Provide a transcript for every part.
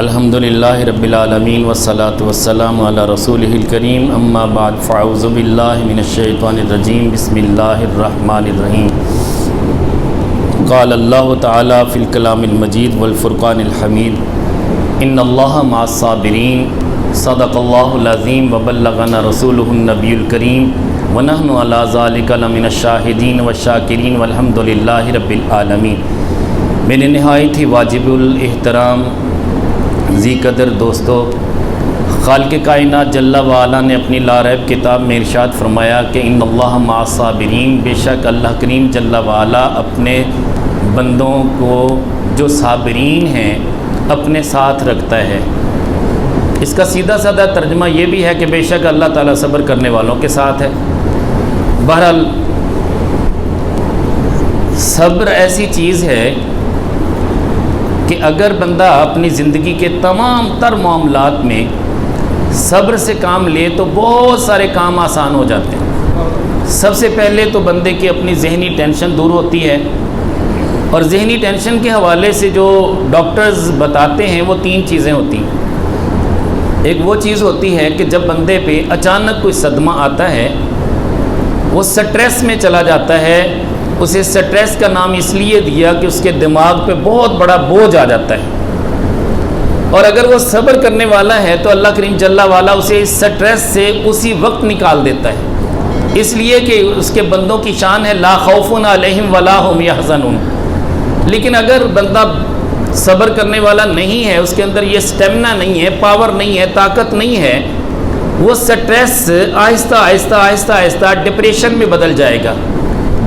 الحمدللہ رب العالمین والصلاة والسلام علی رسولہ الکریم اما بعد فاعوذ باللہ من الشیطان الرجیم بسم اللہ الرحمن الرحیم قال اللہ تعالی فی الکلام المجید والفرقان الحمید ان اللہ مع الصابرین صدق اللہ العظیم وبلغنا رسولہ النبی الکریم ونحن علی ذالک لمن الشاہدین والشاکرین والحمدللہ رب العالمین۔ میرے نہایت ہی واجب الاحترام ذی قدر دوستو، خالق کائنات جل وعلا نے اپنی لاریب کتاب میں ارشاد فرمایا کہ ان اللہ مع الصابرین، بے شک اللہ کریم جل وعلا اپنے بندوں کو جو صابرین ہیں اپنے ساتھ رکھتا ہے۔ اس کا سیدھا سادہ ترجمہ یہ بھی ہے کہ بے شک اللہ تعالیٰ صبر کرنے والوں کے ساتھ ہے۔ بہرحال صبر ایسی چیز ہے کہ اگر بندہ اپنی زندگی کے تمام تر معاملات میں صبر سے کام لے تو بہت سارے کام آسان ہو جاتے ہیں۔ سب سے پہلے تو بندے کی اپنی ذہنی ٹینشن دور ہوتی ہے، اور ذہنی ٹینشن کے حوالے سے جو ڈاکٹرز بتاتے ہیں وہ تین چیزیں ہوتی ہیں۔ ایک وہ چیز ہوتی ہے کہ جب بندے پہ اچانک کوئی صدمہ آتا ہے، وہ سٹریس میں چلا جاتا ہے۔ اسے سٹریس کا نام اس لیے دیا کہ اس کے دماغ پہ بہت بڑا بوجھ آ جاتا ہے، اور اگر وہ صبر کرنے والا ہے تو اللہ کریم جل وعلا اسے اس سٹریس سے اسی وقت نکال دیتا ہے، اس لیے کہ اس کے بندوں کی شان ہے لا خوف علیہم ولا هم یحزنون۔ لیکن اگر بندہ صبر کرنے والا نہیں ہے، اس کے اندر یہ سٹیمنا نہیں ہے، پاور نہیں ہے، طاقت نہیں ہے، وہ سٹریس آہستہ آہستہ آہستہ آہستہ ڈپریشن میں بدل جائے گا۔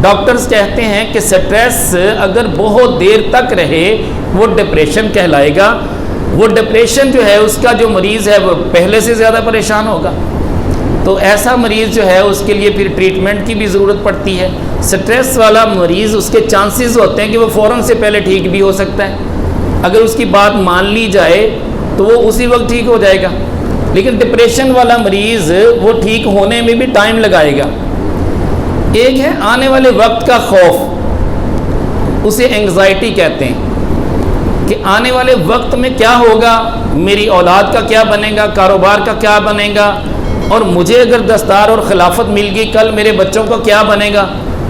ڈاکٹرز کہتے ہیں کہ سٹریس اگر بہت دیر تک رہے وہ ڈپریشن کہلائے گا۔ وہ ڈپریشن جو ہے اس کا جو مریض ہے وہ پہلے سے زیادہ پریشان ہوگا، تو ایسا مریض جو ہے اس کے لیے پھر ٹریٹمنٹ کی بھی ضرورت پڑتی ہے۔ سٹریس والا مریض اس کے چانسز ہوتے ہیں کہ وہ فوراً سے پہلے ٹھیک بھی ہو سکتا ہے، اگر اس کی بات مان لی جائے تو وہ اسی وقت ٹھیک ہو جائے گا۔ لیکن ڈپریشن والا مریض وہ ٹھیک ہونے میں بھی ٹائم لگائے گا۔ ایک ہے آنے والے وقت کا خوف، اسے انگزائٹی کہتے ہیں کہ آنے والے وقت میں کیا ہوگا، میری اولاد کا کیا بنے گا، کاروبار کا کیا بنے گا، اور مجھے اگر دستار اور خلافت مل گئی کل میرے بچوں کا کیا بنے گا،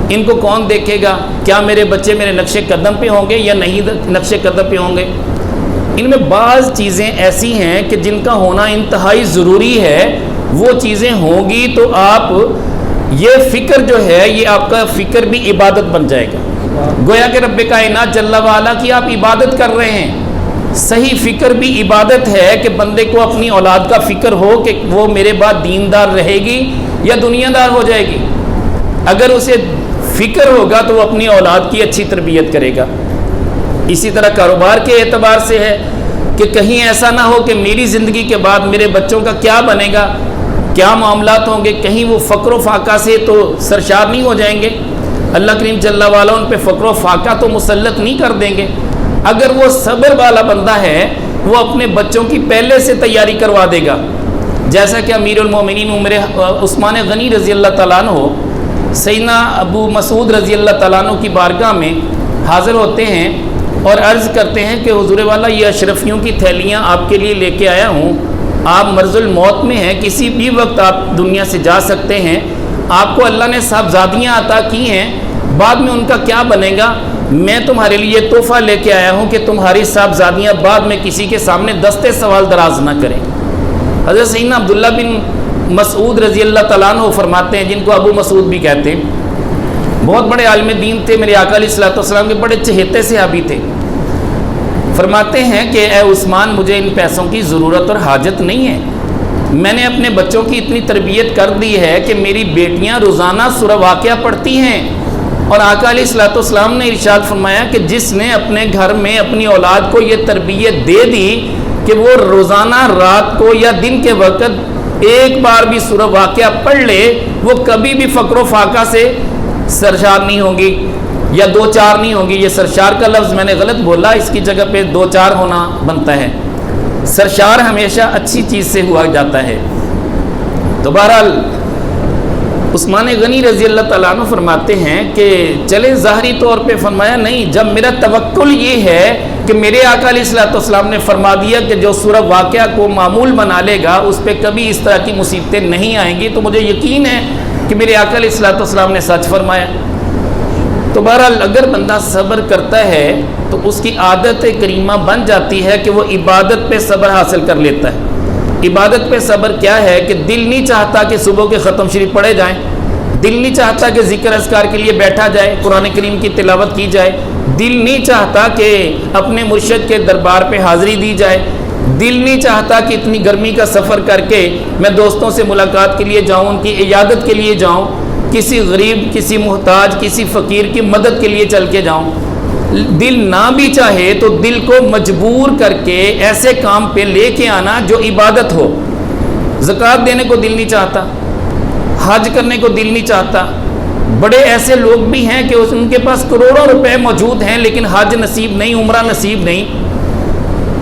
ان کو کون دیکھے گا، کیا میرے بچے میرے نقش قدم پہ ہوں گے یا نہیں نقش قدم پہ ہوں گے۔ ان میں بعض چیزیں ایسی ہیں کہ جن کا ہونا انتہائی ضروری ہے، وہ چیزیں ہوں گی تو آپ یہ فکر جو ہے یہ آپ کا فکر بھی عبادت بن جائے گا، گویا کہ رب کائنات جل وعلا کی آپ عبادت کر رہے ہیں۔ صحیح فکر بھی عبادت ہے کہ بندے کو اپنی اولاد کا فکر ہو کہ وہ میرے بعد دیندار رہے گی یا دنیا دار ہو جائے گی۔ اگر اسے فکر ہوگا تو وہ اپنی اولاد کی اچھی تربیت کرے گا۔ اسی طرح کاروبار کے اعتبار سے ہے کہ کہیں ایسا نہ ہو کہ میری زندگی کے بعد میرے بچوں کا کیا بنے گا، کیا معاملات ہوں گے، کہیں وہ فقر و فاقہ سے تو سرشار نہیں ہو جائیں گے۔ اللہ کریم جل وعلا ان پہ فقر و فاقہ تو مسلط نہیں کر دیں گے۔ اگر وہ صبر والا بندہ ہے وہ اپنے بچوں کی پہلے سے تیاری کروا دے گا، جیسا کہ امیر المومنین عمر عثمان غنی رضی اللہ تعالیٰ عنہ سیدنا ابو مسعود رضی اللہ تعالیٰ عنہ کی بارگاہ میں حاضر ہوتے ہیں اور عرض کرتے ہیں کہ حضور والا یہ اشرفیوں کی تھیلیاں آپ کے لیے لے کے آیا ہوں، آپ مرض الموت میں ہیں، کسی بھی وقت آپ دنیا سے جا سکتے ہیں، آپ کو اللہ نے صاحبزادیاں عطا کی ہیں، بعد میں ان کا کیا بنے گا، میں تمہارے لیے تحفہ لے کے آیا ہوں کہ تمہاری صاحبزادیاں بعد میں کسی کے سامنے دستے سوال دراز نہ کریں۔ حضرت سیدنا عبداللہ بن مسعود رضی اللہ تعالیٰ عنہ فرماتے ہیں، جن کو ابو مسعود بھی کہتے ہیں، بہت بڑے عالم دین تھے، میرے آقا علیہ الصلوۃ والسلام کے بڑے چہیتے صحابی تھے۔ فرماتے ہیں کہ اے عثمان، مجھے ان پیسوں کی ضرورت اور حاجت نہیں ہے، میں نے اپنے بچوں کی اتنی تربیت کر دی ہے کہ میری بیٹیاں روزانہ سورہ واقعہ پڑھتی ہیں، اور آقا علیہ الصلوۃ والسلام نے ارشاد فرمایا کہ جس نے اپنے گھر میں اپنی اولاد کو یہ تربیت دے دی کہ وہ روزانہ رات کو یا دن کے وقت ایک بار بھی سورہ واقعہ پڑھ لے، وہ کبھی بھی فقر و فاقہ سے سرشار نہیں ہوگی یا دو چار نہیں ہوگی۔ یہ سرشار کا لفظ میں نے غلط بولا، اس کی جگہ پہ دو چار ہونا بنتا ہے۔ سرشار ہمیشہ اچھی چیز سے ہوا جاتا ہے۔ تو بہرحال عثمان غنی رضی اللہ تعالیٰ عنہ فرماتے ہیں کہ چلے ظاہری طور پہ فرمایا نہیں، جب میرا توکل یہ ہے کہ میرے آقا علیہ الصلوۃ والسلام نے فرما دیا کہ جو سورہ واقعہ کو معمول بنا لے گا اس پہ کبھی اس طرح کی مصیبتیں نہیں آئیں گی، تو مجھے یقین ہے کہ میرے آقا علیہ الصلوۃ والسلام نے سچ فرمایا۔ تو بہرحال اگر بندہ صبر کرتا ہے تو اس کی عادت کریمہ بن جاتی ہے کہ وہ عبادت پہ صبر حاصل کر لیتا ہے۔ عبادت پہ صبر کیا ہے کہ دل نہیں چاہتا کہ صبح کے ختم شریف پڑھے جائیں، دل نہیں چاہتا کہ ذکر اذکار کے لیے بیٹھا جائے، قرآن کریم کی تلاوت کی جائے، دل نہیں چاہتا کہ اپنے مرشد کے دربار پہ حاضری دی جائے، دل نہیں چاہتا کہ اتنی گرمی کا سفر کر کے میں دوستوں سے ملاقات کے لیے جاؤں، ان کی عیادت کے لیے جاؤں، کسی غریب، کسی محتاج، کسی فقیر کی مدد کے لیے چل کے جاؤں۔ دل نہ بھی چاہے تو دل کو مجبور کر کے ایسے کام پہ لے کے آنا جو عبادت ہو۔ زکوٰۃ دینے کو دل نہیں چاہتا، حج کرنے کو دل نہیں چاہتا۔ بڑے ایسے لوگ بھی ہیں کہ ان کے پاس کروڑوں روپے موجود ہیں لیکن حج نصیب نہیں، عمرہ نصیب نہیں۔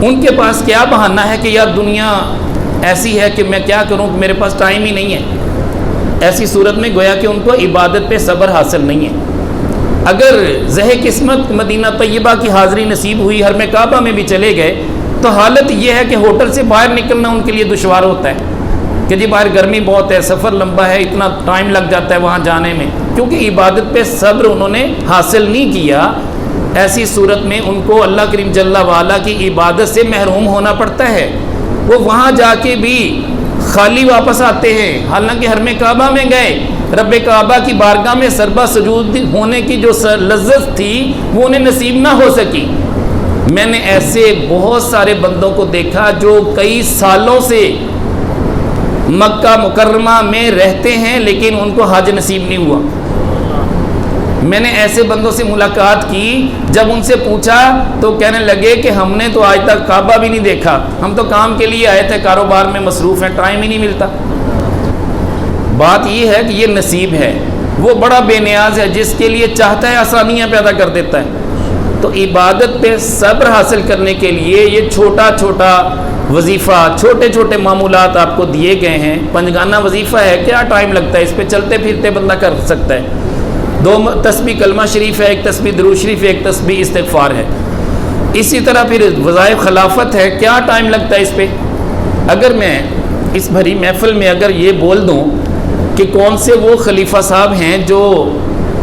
ان کے پاس کیا بہانہ ہے کہ یار دنیا ایسی ہے کہ میں کیا کروں کہ میرے پاس ٹائم ہی نہیں ہے۔ ایسی صورت میں گویا کہ ان کو عبادت پہ صبر حاصل نہیں ہے۔ اگر زہ قسمت مدینہ طیبہ کی حاضری نصیب ہوئی، حرم کعبہ میں بھی چلے گئے، تو حالت یہ ہے کہ ہوٹل سے باہر نکلنا ان کے لیے دشوار ہوتا ہے کہ جی باہر گرمی بہت ہے، سفر لمبا ہے، اتنا ٹائم لگ جاتا ہے وہاں جانے میں، کیونکہ عبادت پہ صبر انہوں نے حاصل نہیں کیا۔ ایسی صورت میں ان کو اللہ کریم جل وعلا کی عبادت سے محروم ہونا پڑتا ہے۔ وہ وہاں جا کے بھی خالی واپس آتے ہیں، حالانکہ حرم کعبہ میں گئے، رب کعبہ کی بارگاہ میں سربا سجود ہونے کی جو لذت تھی وہ انہیں نصیب نہ ہو سکی۔ میں نے ایسے بہت سارے بندوں کو دیکھا جو کئی سالوں سے مکہ مکرمہ میں رہتے ہیں لیکن ان کو حج نصیب نہیں ہوا۔ میں نے ایسے بندوں سے ملاقات کی، جب ان سے پوچھا تو کہنے لگے کہ ہم نے تو آج تک کعبہ بھی نہیں دیکھا، ہم تو کام کے لیے آئے تھے، کاروبار میں مصروف ہیں، ٹائم ہی نہیں ملتا۔ بات یہ ہے کہ یہ نصیب ہے، وہ بڑا بے نیاز ہے، جس کے لیے چاہتا ہے آسانیاں پیدا کر دیتا ہے۔ تو عبادت پہ صبر حاصل کرنے کے لیے یہ چھوٹا چھوٹا وظیفہ، چھوٹے چھوٹے معمولات آپ کو دیے گئے ہیں۔ پنجگانہ وظیفہ ہے، کیا ٹائم لگتا ہے، اس پہ چلتے پھرتے بندہ کر سکتا ہے۔ 2 تسبیح کلمہ شریف ہے، 1 تسبیح درود شریف ہے، 1 تسبیح استغفار ہے۔ اسی طرح پھر وظائف خلافت ہے، کیا ٹائم لگتا ہے اس پہ۔ اگر میں اس بھری محفل میں اگر یہ بول دوں کہ کون سے وہ خلیفہ صاحب ہیں جو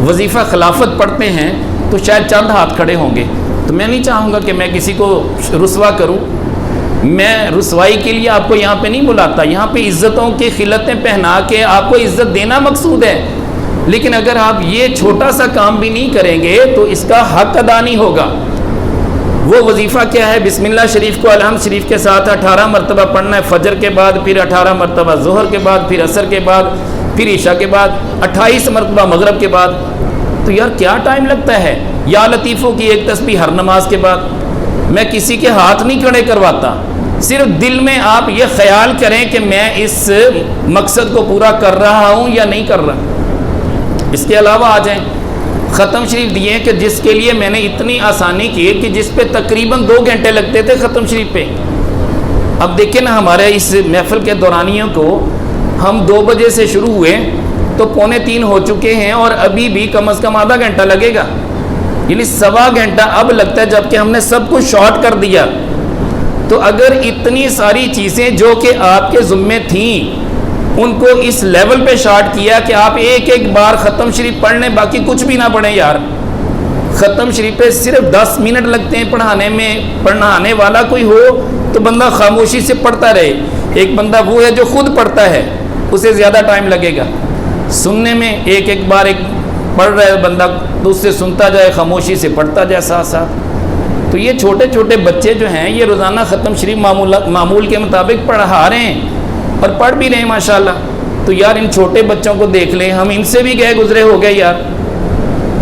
وظیفہ خلافت پڑھتے ہیں تو شاید چند ہاتھ کھڑے ہوں گے۔ تو میں نہیں چاہوں گا کہ میں کسی کو رسوا کروں، میں رسوائی کے لیے آپ کو یہاں پہ نہیں بلاتا، یہاں پہ عزتوں کی خلتیں پہنا کے آپ کو عزت دینا مقصود ہے۔ لیکن اگر آپ یہ چھوٹا سا کام بھی نہیں کریں گے تو اس کا حق ادا نہیں ہوگا۔ وہ وظیفہ کیا ہے؟ بسم اللہ شریف کو الحمد شریف کے ساتھ 18 مرتبہ پڑھنا ہے، فجر کے بعد، پھر 18 مرتبہ ظہر کے بعد، پھر عصر کے بعد، پھر عشاء کے بعد، 28 مرتبہ مغرب کے بعد۔ تو یار کیا ٹائم لگتا ہے؟ یا لطیفوں کی 1 تسبیح ہر نماز کے بعد۔ میں کسی کے ہاتھ نہیں کھڑے کرواتا، صرف دل میں آپ یہ خیال کریں کہ میں اس مقصد کو پورا کر رہا ہوں یا نہیں کر رہا۔ اس کے علاوہ آ جائیں، ختم شریف دیے کہ جس کے لیے میں نے اتنی آسانی کی کہ جس پہ تقریباً 2 گھنٹے لگتے تھے ختم شریف پہ۔ اب دیکھیں نا ہمارے اس محفل کے دورانیوں کو، ہم 2 بجے سے شروع ہوئے تو 2:45 ہو چکے ہیں اور ابھی بھی کم از کم آدھا گھنٹہ لگے گا، یعنی 1.25 گھنٹہ اب لگتا ہے، جبکہ ہم نے سب کچھ شارٹ کر دیا۔ تو اگر اتنی ساری چیزیں جو کہ آپ کے ذمے تھیں ان کو اس لیول پہ شارٹ کیا کہ آپ ایک بار ختم شریف پڑھ لیں، باقی کچھ بھی نہ پڑھیں یار۔ ختم شریف پہ صرف 10 منٹ لگتے ہیں پڑھانے میں، پڑھانے والا کوئی ہو تو بندہ خاموشی سے پڑھتا رہے۔ ایک بندہ وہ ہے جو خود پڑھتا ہے، اسے زیادہ ٹائم لگے گا۔ سننے میں ایک بار پڑھ رہا ہے بندہ تو اس سے سنتا جائے، خاموشی سے پڑھتا جائے ساتھ ساتھ۔ تو یہ چھوٹے چھوٹے بچے جو ہیں یہ روزانہ ختم شریف معمول کے مطابق پڑھا رہے ہیں اور پڑھ بھی رہے ہیں ماشاءاللہ۔ تو یار ان چھوٹے بچوں کو دیکھ لیں، ہم ان سے بھی گئے گزرے ہو گئے یار۔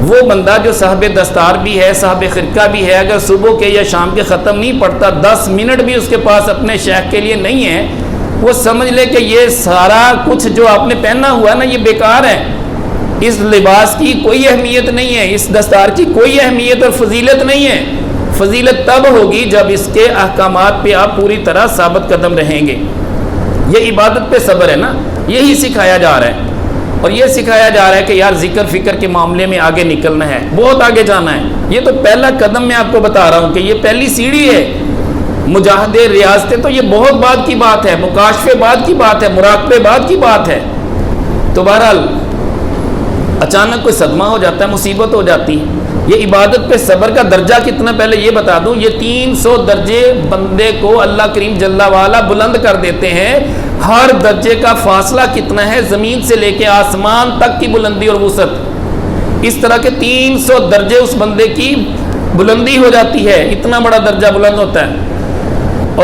وہ بندہ جو صاحب دستار بھی ہے، صاحب خرقہ بھی ہے، اگر صبح کے یا شام کے ختم نہیں پڑھتا، 10 منٹ بھی اس کے پاس اپنے شیخ کے لیے نہیں ہے، وہ سمجھ لے کہ یہ سارا کچھ جو آپ نے پہنا ہوا ہے نا یہ بیکار ہے۔ اس لباس کی کوئی اہمیت نہیں ہے، اس دستار کی کوئی اہمیت اور فضیلت نہیں ہے۔ فضیلت تب ہوگی جب اس کے احکامات پہ آپ پوری طرح ثابت قدم رہیں گے۔ یہ عبادت پہ صبر ہے نا، یہی سکھایا جا رہا ہے۔ اور یہ سکھایا جا رہا ہے کہ یار ذکر فکر کے معاملے میں آگے نکلنا ہے، بہت آگے جانا ہے. یہ تو پہلا قدم میں آپ کو بتا رہا ہوں کہ یہ پہلی سیڑھی ہے. مجاہدے ریاضتیں تو یہ بہت بعد کی بات ہے، مکاشفے بعد کی بات ہے، مراقبے بعد کی بات ہے. تو بہرحال اچانک کوئی صدمہ ہو جاتا ہے، مصیبت ہو جاتی ہے. یہ عبادت پہ صبر کا درجہ کتنا، پہلے یہ بتا دوں، یہ 300 درجے بندے کو اللہ کریم جل وعلا بلند کر دیتے ہیں. ہر درجے کا فاصلہ کتنا ہے، زمین سے لے کے آسمان تک کی بلندی اور وسعت. اس طرح کے 300 درجے اس بندے کی بلندی ہو جاتی ہے، اتنا بڑا درجہ بلند ہوتا ہے.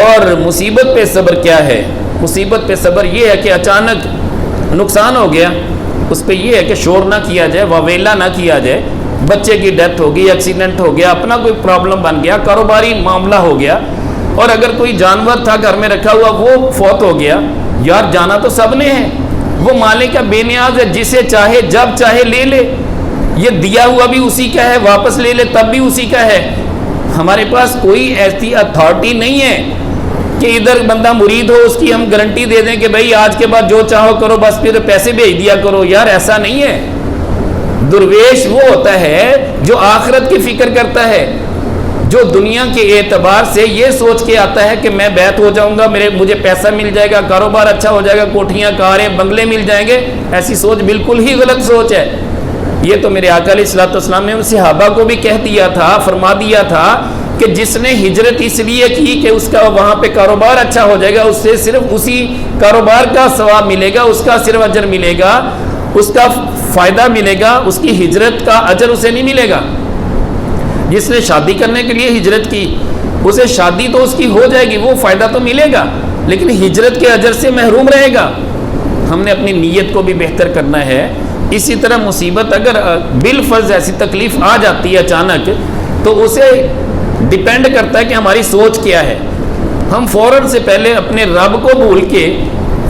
اور مصیبت پہ صبر کیا ہے؟ مصیبت پہ صبر یہ ہے کہ اچانک نقصان ہو گیا، اس پہ یہ ہے کہ شور نہ کیا جائے، واویلا نہ کیا جائے. بچے کی ڈیتھ ہو گئی، ایکسیڈنٹ ہو گیا، اپنا کوئی پرابلم بن گیا، کاروباری معاملہ ہو گیا، اور اگر کوئی جانور تھا گھر میں رکھا ہوا وہ فوت ہو گیا. یار جانا تو سب نے ہے، وہ مالک کا بے نیاز ہے، جسے چاہے جب چاہے لے لے. یہ دیا ہوا بھی اسی کا ہے، واپس لے لے تب بھی اسی کا ہے. ہمارے پاس کوئی ایسی اتھارٹی نہیں ہے کہ ادھر بندہ مرید ہو اس کی ہم گارنٹی دے دیں کہ بھائی آج کے بعد جو چاہو کرو، بس پھر پیسے بھیج دیا کرو. یار ایسا نہیں ہے. درویش وہ ہوتا ہے جو آخرت کی فکر کرتا ہے، جو دنیا کے اعتبار سے یہ سوچ کے آتا ہے کہ میں بیعت ہو جاؤں گا، مجھے پیسہ مل جائے گا، کاروبار اچھا ہو جائے گا، کوٹھیاں کاریں بنگلے مل جائیں گے. ایسی سوچ بالکل ہی غلط سوچ ہے. یہ تو میرے آقا علیہ الصلوۃ والسلام نے ان صحابہ کو بھی کہہ دیا تھا، فرما دیا تھا کہ جس نے ہجرت اس لیے کی کہ اس کا وہاں پہ کاروبار اچھا ہو جائے گا، اس سے صرف اسی کاروبار کا ثواب ملے گا، اس کا صرف اجر ملے گا، اس کا فائدہ ملے گا، اس کی ہجرت کا اجر اسے نہیں ملے گا. جس نے شادی کرنے کے لیے ہجرت کی، اسے شادی تو اس کی ہو جائے گی، وہ فائدہ تو ملے گا، لیکن ہجرت کے اجر سے محروم رہے گا. ہم نے اپنی نیت کو بھی بہتر کرنا ہے. اسی طرح مصیبت اگر بالفرض ایسی تکلیف آ جاتی ہے اچانک، تو اسے ڈیپینڈ کرتا ہے کہ ہماری سوچ کیا ہے. ہم فوراً سے پہلے اپنے رب کو بھول کے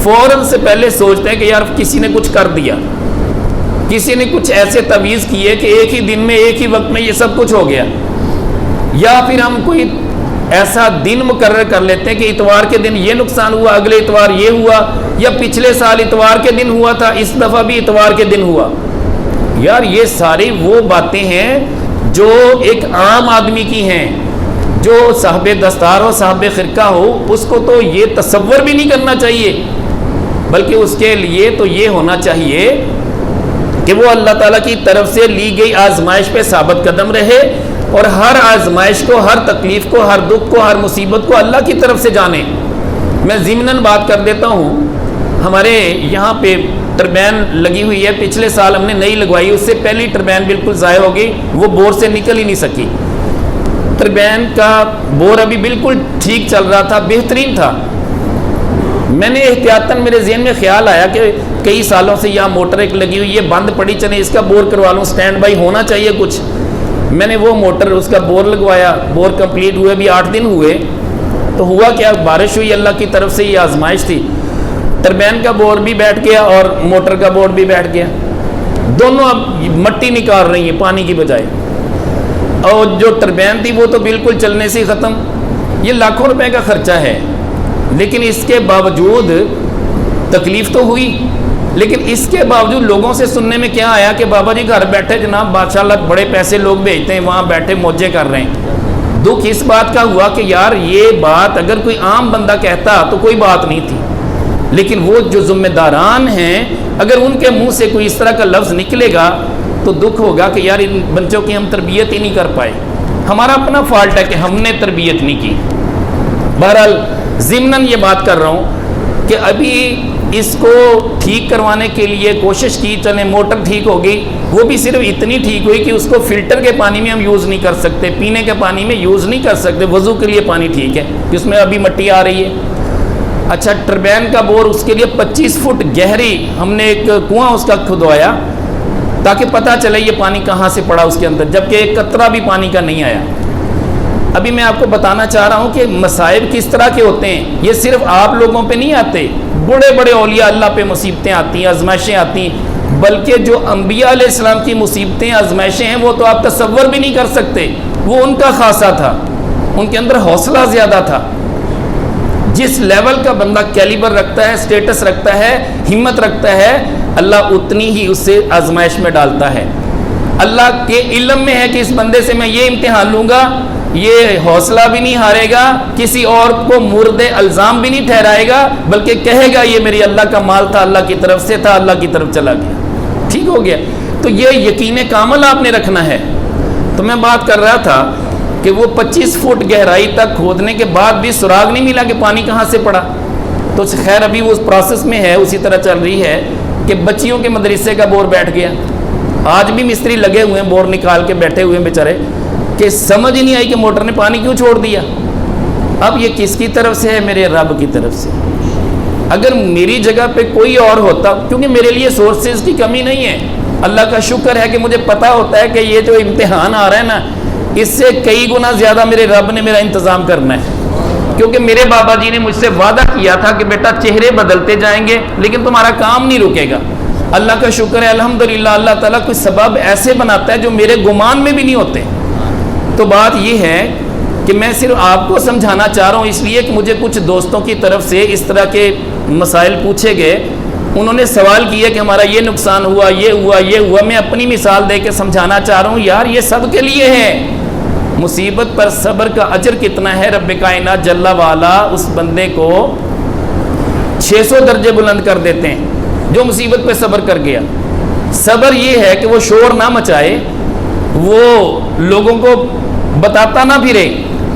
فوراً سے پہلے سوچتے ہیں کہ یار کسی نے کچھ کر دیا، کسی نے کچھ ایسے تویز کیے کہ ایک ہی دن میں ایک ہی وقت میں یہ سب کچھ ہو گیا. یا پھر ہم کوئی ایسا دن مقرر کر لیتے ہیں کہ اتوار کے دن یہ نقصان ہوا، اگلے اتوار یہ ہوا، یا پچھلے سال اتوار کے دن ہوا تھا، اس دفعہ بھی اتوار کے دن ہوا. یار یہ ساری وہ باتیں ہیں جو ایک عام آدمی کی ہیں. جو صاحب دستار ہو، صاحب خرقہ ہو، اس کو تو یہ تصور بھی نہیں کرنا چاہیے، بلکہ اس کے لیے تو یہ ہونا چاہیے کہ وہ اللہ تعالیٰ کی طرف سے لی گئی آزمائش پہ ثابت قدم رہے، اور ہر آزمائش کو، ہر تکلیف کو، ہر دکھ کو، ہر مصیبت کو اللہ کی طرف سے جانے. میں ضمناً بات کر دیتا ہوں، ہمارے یہاں پہ ٹربین لگی ہوئی ہے، پچھلے سال ہم نے نئی لگوائی، اس سے پہلی ٹربین بالکل ضائع ہو گئی، وہ بور سے نکل ہی نہیں سکی. ٹربین کا بور ابھی بالکل ٹھیک چل رہا تھا، بہترین تھا. میں نے احتیاطاً میرے ذہن میں خیال آیا کہ کئی سالوں سے یہاں موٹر ایک لگی ہوئی ہے، بند پڑی، چلے اس کا بور کروا لوں، سٹینڈ بائی ہونا چاہیے کچھ. میں نے وہ موٹر، اس کا بور لگوایا، بور کمپلیٹ ہوئے بھی 8 دن ہوئے. تو ہوا کیا، بارش ہوئی، اللہ کی طرف سے یہ آزمائش تھی. ٹربین کا بور بھی بیٹھ گیا اور موٹر کا بور بھی بیٹھ گیا، دونوں اب مٹی نکال رہی ہیں پانی کی بجائے. اور جو ٹربین تھی وہ تو بالکل چلنے سے ہی ختم. یہ لاکھوں روپے کا خرچہ ہے، لیکن اس کے باوجود تکلیف تو ہوئی، لیکن اس کے باوجود لوگوں سے سننے میں کیا آیا کہ بابا جی گھر بیٹھے جناب بادشاہ اللہ بڑے پیسے لوگ بھیجتے ہیں، وہاں بیٹھے موجے کر رہے ہیں. دکھ اس بات کا ہوا کہ یار یہ بات اگر کوئی عام بندہ کہتا تو کوئی بات نہیں تھی، لیکن وہ جو ذمہ داران ہیں اگر ان کے منہ سے کوئی اس طرح کا لفظ نکلے گا تو دکھ ہوگا کہ یار ان بچوں کی ہم تربیت ہی نہیں کر پائے. ہمارا اپنا فالٹ ہے کہ ہم نے تربیت نہیں کی. بہرحال ضمناً یہ بات کر رہا ہوں کہ ابھی اس کو ٹھیک کروانے کے لیے کوشش کی، چلیں موٹر ٹھیک ہو گئی، وہ بھی صرف اتنی ٹھیک ہوئی کہ اس کو فلٹر کے پانی میں ہم یوز نہیں کر سکتے، پینے کے پانی میں یوز نہیں کر سکتے، وضو کے لیے پانی ٹھیک ہے، اس میں ابھی مٹی آ رہی ہے. اچھا ٹربین کا بور، اس کے لیے 25 فٹ گہری ہم نے ایک کنواں اس کا کھدوایا تاکہ پتہ چلے یہ پانی کہاں سے پڑا اس کے اندر، جبکہ ایک قطرہ بھی پانی کا نہیں آیا. ابھی میں آپ کو بتانا چاہ رہا ہوں کہ مصائب کس طرح کے ہوتے ہیں. یہ صرف آپ لوگوں پہ نہیں آتے، بڑے بڑے اولیاء اللہ پہ مصیبتیں آتی ہیں، آزمائشیں آتی ہیں، بلکہ جو انبیاء علیہ السلام کی مصیبتیں، آزمائشیں ہیں، وہ تو آپ تصور بھی نہیں کر سکتے. وہ ان کا خاصہ تھا، ان کے اندر حوصلہ زیادہ تھا. جس لیول کا بندہ کیلیبر رکھتا ہے، سٹیٹس رکھتا ہے، ہمت رکھتا ہے، اللہ اتنی ہی اس سے آزمائش میں ڈالتا ہے. اللہ کے علم میں ہے کہ اس بندے سے میں یہ امتحان لوں گا, یہ حوصلہ بھی نہیں ہارے گا, کسی اور کو مورد الزام بھی نہیں ٹھہرائے گا, بلکہ کہے گا یہ میری اللہ کا مال تھا, اللہ کی طرف سے تھا, اللہ کی طرف چلا گیا. ٹھیک ہو گیا. تو یہ یقین کامل آپ نے رکھنا ہے. تو میں بات کر رہا تھا کہ وہ 25 فٹ گہرائی تک کھودنے کے بعد بھی سراغ نہیں ملا کہ پانی کہاں سے پڑا. تو خیر ابھی وہ اس پروسیس میں ہے, اسی طرح چل رہی ہے کہ بچیوں کے مدرسے کا بور بیٹھ گیا. آج بھی مستری لگے ہوئے ہیں, بور نکال کے بیٹھے ہوئے ہیں بیچارے, کہ سمجھ ہی نہیں آئی کہ موٹر نے پانی کیوں چھوڑ دیا. اب یہ کس کی طرف سے ہے؟ میرے رب کی طرف سے. اگر میری جگہ پہ کوئی اور ہوتا, کیونکہ میرے لیے سورسز کی کمی نہیں ہے, اللہ کا شکر ہے کہ مجھے پتہ ہوتا ہے کہ یہ جو امتحان آ رہا ہے نا, اس سے کئی گنا زیادہ میرے رب نے میرا انتظام کرنا ہے. کیونکہ میرے بابا جی نے مجھ سے وعدہ کیا تھا کہ بیٹا چہرے بدلتے جائیں گے لیکن تمہارا کام نہیں رکے گا. اللہ کا شکر ہے الحمدللہ, اللہ تعالیٰ کوئی سبب ایسے بناتا ہے جو میرے گمان میں بھی نہیں ہوتے. تو بات یہ ہے کہ میں صرف آپ کو سمجھانا چاہ رہا ہوں, اس لیے کہ مجھے کچھ دوستوں کی طرف سے اس طرح کے مسائل پوچھے گئے, انہوں نے سوال کیا کہ ہمارا یہ نقصان ہوا, یہ ہوا, یہ ہوا. میں اپنی مثال دے کے سمجھانا چاہ رہا ہوں, یار یہ سب کے لیے ہے. مصیبت پر صبر کا اجر کتنا ہے؟ رب کائنات جل والا اس بندے کو 600 درجے بلند کر دیتے ہیں جو مصیبت پہ صبر کر گیا. صبر یہ ہے کہ وہ شور نہ مچائے, وہ لوگوں کو بتاتا نہ پھرے.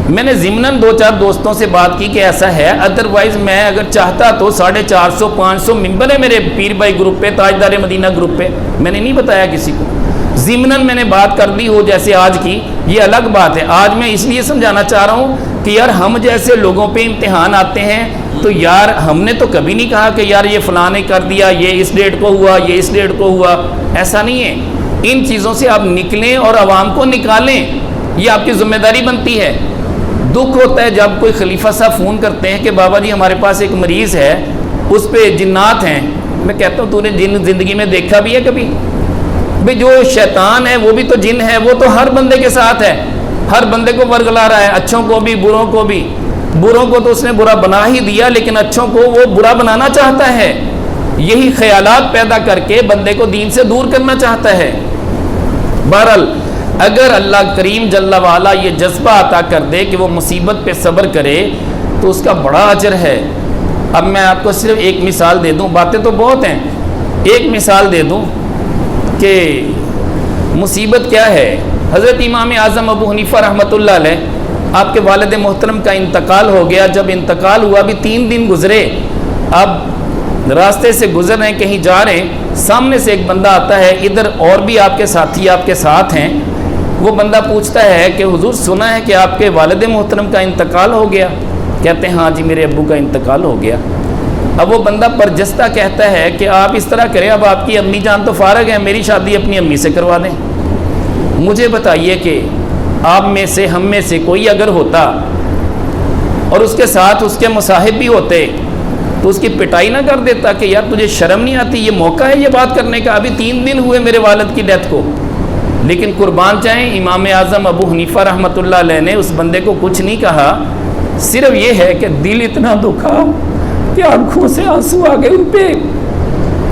میں نے ضمناً 2-4 دوستوں سے بات کی کہ ایسا ہے, ادروائز میں اگر چاہتا تو 450-500 ممبر ہے میرے پیر بھائی گروپ پہ, تاجدار مدینہ گروپ پہ, میں نے نہیں بتایا کسی کو. ضمناً میں نے بات کر دی ہو جیسے آج کی, یہ الگ بات ہے. آج میں اس لیے سمجھانا چاہ رہا ہوں کہ یار ہم جیسے لوگوں پہ امتحان آتے ہیں تو یار ہم نے تو کبھی نہیں کہا کہ یار یہ فلاں نے کر دیا, یہ اس ڈیٹ کو ہوا, یہ اس ڈیٹ کو ہوا. ایسا نہیں ہے. ان چیزوں سے آپ نکلیں اور عوام کو نکالیں, یہ آپ کی ذمہ داری بنتی ہے. دکھ ہوتا ہے جب کوئی خلیفہ صاحب فون کرتے ہیں کہ بابا جی ہمارے پاس ایک مریض ہے, اس پہ جنات ہیں. میں کہتا ہوں تو نے جن زندگی میں دیکھا بھی ہے کبھی؟ بھئی جو شیطان ہے وہ بھی تو جن ہے, وہ تو ہر بندے کے ساتھ ہے, ہر بندے کو ورگلا رہا ہے, اچھوں کو بھی بروں کو بھی. بروں کو تو اس نے برا بنا ہی دیا, لیکن اچھوں کو وہ برا بنانا چاہتا ہے. یہی خیالات پیدا کر کے بندے کو دین سے دور کرنا چاہتا ہے. بہرحال اگر اللہ کریم جل وعلا یہ جذبہ عطا کر دے کہ وہ مصیبت پہ صبر کرے تو اس کا بڑا اجر ہے. اب میں آپ کو صرف ایک مثال دے دوں, باتیں تو بہت ہیں, ایک مثال دے دوں کہ مصیبت کیا ہے. حضرت امام اعظم ابو حنیفہ رحمۃ اللہ علیہ, آپ کے والد محترم کا انتقال ہو گیا. جب انتقال ہوا بھی 3 دن گزرے, اب راستے سے گزر رہے ہیں, کہیں جا رہے ہیں, سامنے سے ایک بندہ آتا ہے, ادھر اور بھی آپ کے ساتھی آپ کے ساتھ ہیں. وہ بندہ پوچھتا ہے کہ حضور سنا ہے کہ آپ کے والد محترم کا انتقال ہو گیا. کہتے ہیں ہاں جی میرے ابو کا انتقال ہو گیا. اب وہ بندہ برجستہ کہتا ہے کہ آپ اس طرح کریں, اب آپ کی امی جان تو فارغ ہیں, میری شادی اپنی امی سے کروا دیں. مجھے بتائیے کہ آپ میں سے ہم میں سے کوئی اگر ہوتا اور اس کے ساتھ اس کے مصاحب بھی ہوتے تو اس کی پٹائی نہ کر دیتا کہ یار تجھے شرم نہیں آتی, یہ موقع ہے یہ بات کرنے کا, ابھی 3 دن ہوئے میرے والد کی ڈیتھ کو. لیکن قربان جائیں امام اعظم ابو حنیفہ رحمۃ اللہ علیہ نے اس بندے کو کچھ نہیں کہا, صرف یہ ہے کہ دل اتنا دکھا کہ آنکھوں سے آنسو آ گئے ان پہ.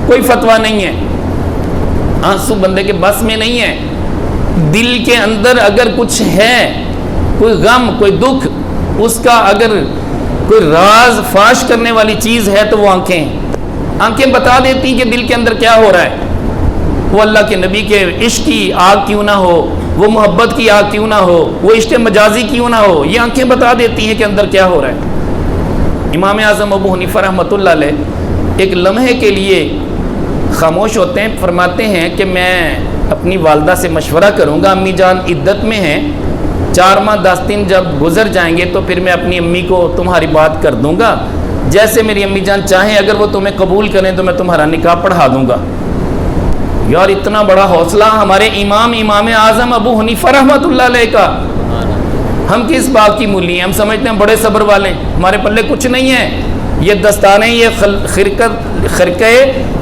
کوئی فتویٰ نہیں ہے, آنسو بندے کے بس میں نہیں ہے. دل کے اندر اگر کچھ ہے, کوئی غم, کوئی دکھ, اس کا اگر کوئی راز فاش کرنے والی چیز ہے تو وہ آنکھیں بتا دیتی کہ دل کے اندر کیا ہو رہا ہے. وہ اللہ کے نبی کے عشق کی آگ کیوں نہ ہو, وہ محبت کی آگ کیوں نہ ہو, وہ عشق مجازی کیوں نہ ہو, یہ آنکھیں بتا دیتی ہیں کہ اندر کیا ہو رہا ہے. امام اعظم ابو حنیفہ رحمۃ اللہ علیہ ایک لمحے کے لیے خاموش ہوتے ہیں, فرماتے ہیں کہ میں اپنی والدہ سے مشورہ کروں گا, امی جان عدت میں ہیں, 4 ماہ 10 دن جب گزر جائیں گے تو پھر میں اپنی امی کو تمہاری بات کر دوں گا, جیسے میری امی جان چاہیں, اگر وہ تمہیں قبول کریں تو میں تمہارا نکاح پڑھا دوں گا. یار اتنا بڑا حوصلہ ہمارے امام اعظم ابو حنیفہ رحمۃ اللہ علیہ کا. ہم کس بات کی مولی ہیں, ہم سمجھتے ہیں بڑے صبر والے, ہمارے پلے کچھ نہیں ہے. یہ دستانیں, یہ خرقے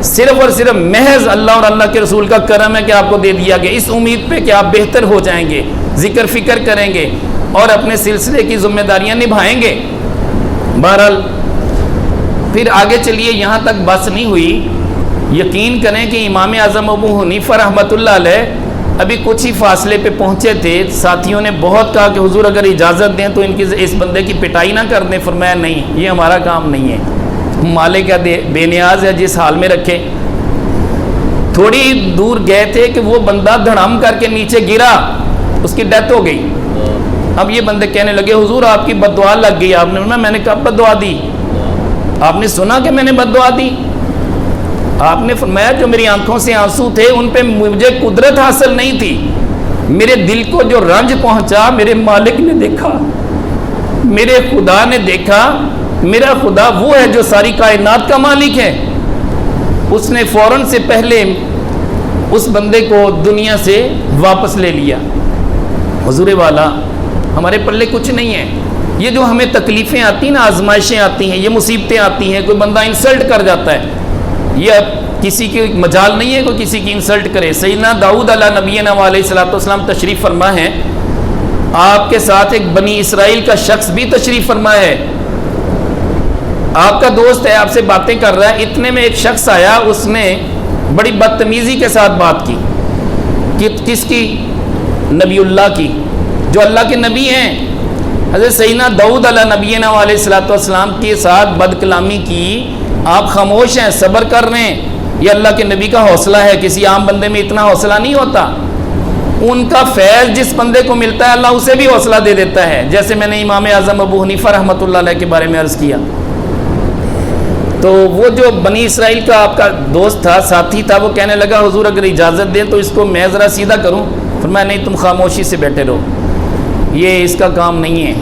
صرف اور صرف محض اللہ اور اللہ کے رسول کا کرم ہے کہ آپ کو دے دیا گیا, اس امید پہ کہ آپ بہتر ہو جائیں گے, ذکر فکر کریں گے اور اپنے سلسلے کی ذمہ داریاں نبھائیں گے. بہرحال پھر آگے چلیے, یہاں تک بس نہیں ہوئی. یقین کریں کہ امام اعظم ابو حنیفہ رحمۃ اللہ علیہ ابھی کچھ ہی فاصلے پہ پہنچے تھے، ساتھیوں نے بہت کہا کہ حضور اگر اجازت دیں تو اس بندے کی پٹائی نہ کر دیں۔ فرمایا نہیں، یہ ہمارا کام نہیں ہے، مالک کا بے نیاز ہے، جس حال میں رکھے۔ تھوڑی دور گئے تھے کہ وہ بندہ دھڑم کر کے نیچے گرا، اس کی ڈیتھ ہو گئی۔ اب یہ بندے کہنے لگے حضور آپ کی بد دعا لگ گئی۔ آپ نے فرمایا میں نے کب بد دعا دی؟ آپ نے سنا کہ میں نے بد دعا دی؟ آپ نے فرمایا جو میری آنکھوں سے آنسو تھے ان پہ مجھے قدرت حاصل نہیں تھی، میرے دل کو جو رنج پہنچا میرے مالک نے دیکھا، میرے خدا نے دیکھا۔ میرا خدا وہ ہے جو ساری کائنات کا مالک ہے۔ اس نے فوراً سے پہلے اس بندے کو دنیا سے واپس لے لیا۔ حضور والا ہمارے پلے کچھ نہیں ہے۔ یہ جو ہمیں تکلیفیں آتی ہیں نا، آزمائشیں آتی ہیں، یہ مصیبتیں آتی ہیں، کوئی بندہ انسلٹ کر جاتا ہے، یہ کسی کی مجال نہیں ہے کوئی کسی کی انسلٹ کرے۔ سیدنا داؤد علیہ نبینا علیہ الصلوۃ والسلام تشریف فرما ہے، آپ کے ساتھ ایک بنی اسرائیل کا شخص بھی تشریف فرما ہے، آپ کا دوست ہے، آپ سے باتیں کر رہا ہے۔ اتنے میں ایک شخص آیا، اس نے بڑی بدتمیزی کے ساتھ بات کی کہ کس کی؟ نبی اللہ کی، جو اللہ کے نبی ہیں۔ حضرت سیدنا داؤد علیہ نبینا علیہ الصلوۃ والسلام کے ساتھ بد کلامی کی، آپ خاموش ہیں، صبر کر رہے ہیں، یہ اللہ کے نبی کا حوصلہ ہے، کسی عام بندے میں اتنا حوصلہ نہیں ہوتا۔ ان کا فیض جس بندے کو ملتا ہے اللہ اسے بھی حوصلہ دے دیتا ہے، جیسے میں نے امام اعظم ابو حنیفہ رحمۃ اللہ علیہ کے بارے میں عرض کیا۔ تو وہ جو بنی اسرائیل کا آپ کا دوست تھا، ساتھی تھا، وہ کہنے لگا حضور اگر اجازت دیں تو اس کو میں ذرا سیدھا کروں۔ فرمایا نہیں، تم خاموشی سے بیٹھے رہو، یہ اس کا کام نہیں ہے،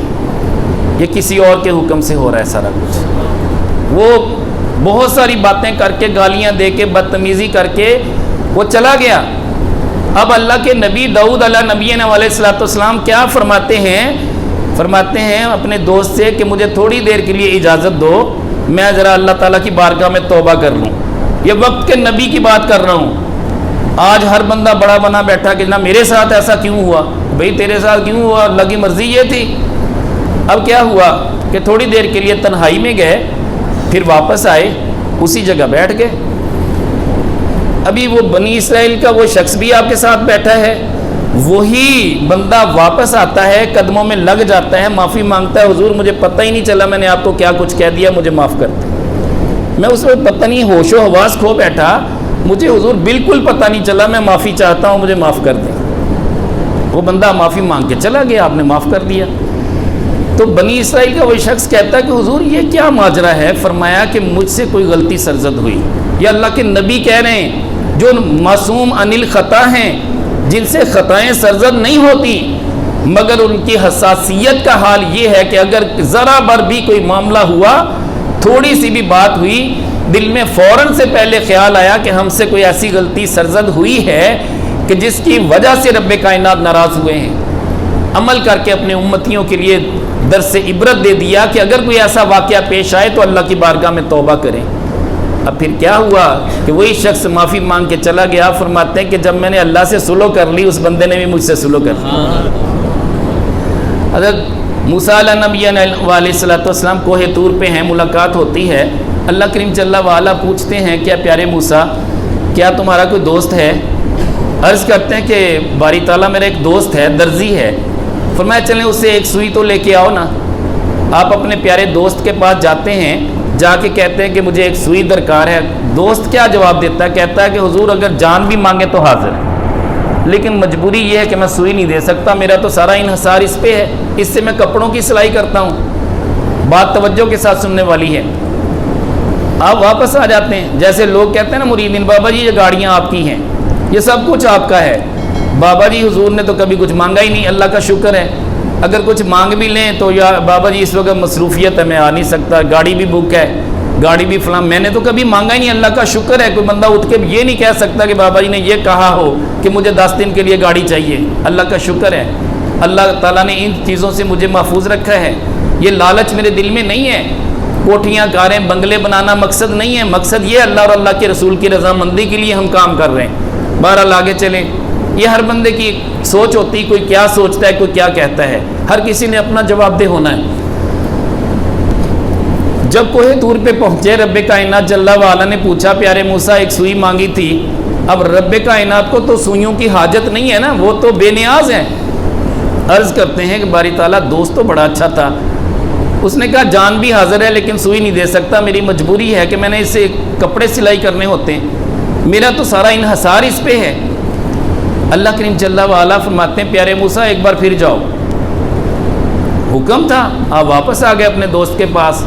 یہ کسی اور کے حکم سے ہو رہا ہے سارا کچھ۔ وہ بہت ساری باتیں کر کے، گالیاں دے کے، بدتمیزی کر کے وہ چلا گیا۔ اب اللہ کے نبی داؤد علیہ نبینا علیہ الصلوۃ والسلام کیا فرماتے ہیں اپنے دوست سے کہ مجھے تھوڑی دیر کے لیے اجازت دو، میں ذرا اللہ تعالیٰ کی بارگاہ میں توبہ کر لوں۔ یہ وقت کے نبی کی بات کر رہا ہوں۔ آج ہر بندہ بڑا بنا بیٹھا کہ جناب میرے ساتھ ایسا کیوں ہوا؟ بھئی تیرے ساتھ کیوں ہوا؟ اللہ کی مرضی یہ تھی۔ اب کیا ہوا کہ تھوڑی دیر کے لیے تنہائی میں گئے، پھر واپس آئے، اسی جگہ بیٹھ گئے۔ ابھی وہ بنی اسرائیل کا وہ شخص بھی آپ کے ساتھ بیٹھا ہے، وہی بندہ واپس آتا ہے، قدموں میں لگ جاتا ہے، معافی مانگتا ہے، حضور مجھے پتہ ہی نہیں چلا میں نے آپ کو کیا کچھ کہہ دیا، مجھے معاف کر دیں۔ میں اس وقت پتہ نہیں ہوش و حواس کھو بیٹھا، مجھے حضور بالکل پتہ نہیں چلا، میں معافی چاہتا ہوں، مجھے معاف کر دیں۔ وہ بندہ معافی مانگ کے چلا گیا، آپ نے معاف کر دیا۔ تو بنی اسرائیل کا وہ شخص کہتا ہے کہ حضور یہ کیا ماجرا ہے؟ فرمایا کہ مجھ سے کوئی غلطی سرزد ہوئی۔ یہ اللہ کے نبی کہہ رہے ہیں جو معصوم عن الخطا ہیں، جن سے خطائیں سرزد نہیں ہوتی، مگر ان کی حساسیت کا حال یہ ہے کہ اگر ذرا بر بھی کوئی معاملہ ہوا، تھوڑی سی بھی بات ہوئی، دل میں فوراً سے پہلے خیال آیا کہ ہم سے کوئی ایسی غلطی سرزد ہوئی ہے کہ جس کی وجہ سے رب کائنات ناراض ہوئے ہیں۔ عمل کر کے اپنے امتیوں کے لیے درس عبرت دے دیا کہ اگر کوئی ایسا واقعہ پیش آئے تو اللہ کی بارگاہ میں توبہ کریں۔ اب پھر کیا ہوا کہ وہی شخص معافی مانگ کے چلا گیا۔ فرماتے ہیں کہ جب میں نے اللہ سے سلو کر لی، اس بندے نے بھی مجھ سے سلو کر لی۔ حضرت موسیٰ علیہ نبی علیہ الصلوۃ والسلام کوہ طور پہ ہیں، ملاقات ہوتی ہے، اللہ کریم جل وعلا پوچھتے ہیں کیا پیارے موسیٰ کیا تمہارا کوئی دوست ہے؟ عرض کرتے ہیں کہ باری تعالیٰ میرا ایک دوست ہے، درزی ہے۔ فرمایا چلیں اس سے ایک سوئی تو لے کے آؤ نا۔ آپ اپنے پیارے دوست کے پاس جاتے ہیں، جا کے کہتے ہیں کہ مجھے ایک سوئی درکار ہے۔ دوست کیا جواب دیتا ہے؟ کہتا ہے کہ حضور اگر جان بھی مانگے تو حاضر ہے، لیکن مجبوری یہ ہے کہ میں سوئی نہیں دے سکتا، میرا تو سارا انحصار اس پہ ہے، اس سے میں کپڑوں کی سلائی کرتا ہوں۔ بات توجہ کے ساتھ سننے والی ہے۔ آپ واپس آ جاتے ہیں، جیسے لوگ کہتے ہیں نا مریدین، بابا جی یہ گاڑیاں آپ کی ہیں، یہ سب کچھ آپ کا ہے۔ بابا جی حضور نے تو کبھی کچھ مانگا ہی نہیں، اللہ کا شکر ہے۔ اگر کچھ مانگ بھی لیں تو یا بابا جی اس وقت مصروفیت ہے، میں آ نہیں سکتا، گاڑی بھی بک ہے، گاڑی بھی فلاں، میں نے تو کبھی مانگا ہی نہیں، اللہ کا شکر ہے۔ کوئی بندہ اٹھ کے یہ نہیں کہہ سکتا کہ بابا جی نے یہ کہا ہو کہ مجھے 10 دن کے لیے گاڑی چاہیے، اللہ کا شکر ہے۔ اللہ تعالیٰ نے ان چیزوں سے مجھے محفوظ رکھا ہے۔ یہ لالچ میرے دل میں نہیں ہے، کوٹھیاں کاریں بنگلے بنانا مقصد نہیں ہے، مقصد یہ اللہ اور اللہ کے رسول کی رضامندی کے لیے ہم کام کر رہے ہیں۔ بہرحال آگے چلیں، یہ ہر بندے کی سوچ ہوتی، کوئی کیا سوچتا ہے، کوئی کیا کہتا ہے، ہر کسی نے اپنا جواب دہ ہونا ہے۔ جب کوہ طور پہ پہنچے رب کائنات جل وعلا نے پوچھا پیارے موسیٰ ایک سوئی مانگی تھی. اب رب کائنات کو تو سوئیوں کی حاجت نہیں ہے نا, وہ تو بے نیاز ہیں. عرض کرتے ہیں کہ باری تعالیٰ دوست تو بڑا اچھا تھا, اس نے کہا جان بھی حاضر ہے لیکن سوئی نہیں دے سکتا, میری مجبوری ہے کہ میں نے اسے کپڑے سلائی کرنے ہوتے ہیں, میرا تو سارا انحصار اس پہ ہے. اللہ کریم جل وعلا فرماتے ہیں پیارے موسیٰ ایک بار پھر جاؤ. حکم تھا, آپ واپس آ گئے اپنے دوست کے پاس